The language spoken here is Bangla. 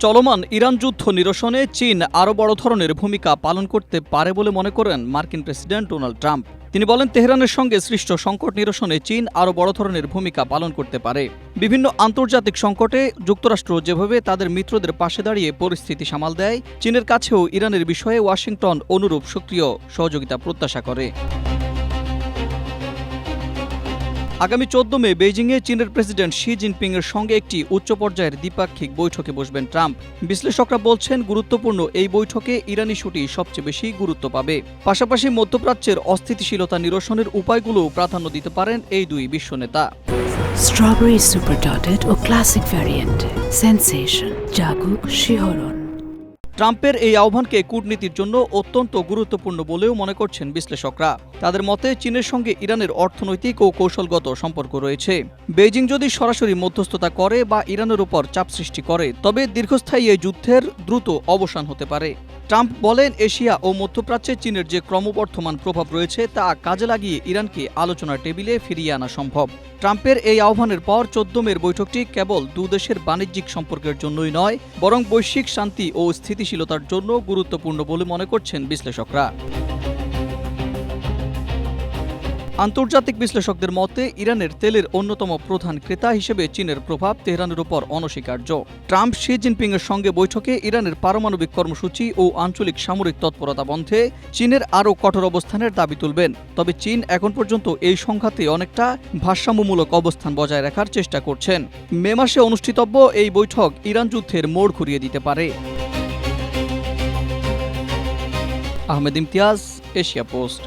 চলমান ইরান যুদ্ধ নিরসনে চীন আরও বড় ধরনের ভূমিকা পালন করতে পারে বলে মনে করেন মার্কিন প্রেসিডেন্ট ডোনাল্ড ট্রাম্প। তিনি বলেন, তেহরানের সঙ্গে সৃষ্ট সংকট নিরসনে চীন আরও বড় ধরনের ভূমিকা পালন করতে পারে। বিভিন্ন আন্তর্জাতিক সংকটে যুক্তরাষ্ট্র যেভাবে তাদের মিত্রদের পাশে দাঁড়িয়ে পরিস্থিতি সামাল দেয়, চীনের কাছেও ইরানের বিষয়ে ওয়াশিংটন অনুরূপ সক্রিয় সহযোগিতা প্রত্যাশা করে। আগামী 14 মে বেইজিংয়ে চীনের প্রেসিডেন্ট শি জিনপিংয়ের সঙ্গে একটি উচ্চ পর্যায়ের দ্বিপাক্ষিক বৈঠকে বসবেন ট্রাম্প। বিশ্লেষকরা বলছেন, গুরুত্বপূর্ণ এই বৈঠকে ইরানি ইস্যুটি সবচেয়ে বেশি গুরুত্ব পাবে। পাশাপাশি মধ্যপ্রাচ্যের অস্থিতিশীলতা নিরসনের উপায়গুলোও প্রাধান্য দিতে পারেন এই দুই বিশ্বনেতা। স্ট্রবেরি সুপার ডটেড ও ক্লাসিক ভ্যারিয়েন্ট সেন্সেশন জাগুক শিহরণ। ট্রাম্পের এই আহ্বানকে কূটনীতির জন্য অত্যন্ত গুরুত্বপূর্ণ বলেও মনে করছেন বিশ্লেষকরা। তাদের মতে, চীনের সঙ্গে ইরানের অর্থনৈতিক ও কৌশলগত সম্পর্ক রয়েছে। বেইজিং যদি সরাসরি মধ্যস্থতা করে বা ইরানের উপর চাপ সৃষ্টি করে, তবে দীর্ঘস্থায়ী এই যুদ্ধের দ্রুত অবসান হতে পারে। ট্রাম্প বলেন, এশিয়া ও মধ্যপ্রাচ্যে চীনের যে ক্রমবর্ধমান প্রভাব রয়েছে তা কাজে লাগিয়ে ইরানকে আলোচনার টেবিলে ফিরিয়ে আনা সম্ভব। ট্রাম্পের এই আহ্বানের পর 14 মের বৈঠকটি কেবল দুদেশের বাণিজ্যিক সম্পর্কের জন্যই নয়, বরং বৈশ্বিক শান্তি ও স্থিতিশীলতার জন্য গুরুত্বপূর্ণ বলে মনে করছেন বিশ্লেষকরা। আন্তর্জাতিক বিশ্লেষকদের মতে, ইরানের তেলের অন্যতম প্রধান ক্রেতা হিসেবে চীনের প্রভাব তেহরানের উপর অনস্বীকার্য। ট্রাম্প শি জিনপিংয়ের সঙ্গে বৈঠকে ইরানের পারমাণবিক কর্মসূচি ও আঞ্চলিক সামরিক তৎপরতা বন্ধে চীনের আরও কঠোর অবস্থানের দাবি তুলবেন। তবে চীন এখন পর্যন্ত এই সংঘাতে অনেকটা ভারসাম্যমূলক অবস্থান বজায় রাখার চেষ্টা করছেন। মে মাসে অনুষ্ঠিতব্য এই বৈঠক ইরান যুদ্ধের মোড় ঘুরিয়ে দিতে পারে। Ahmed Imtiaz, Asia post.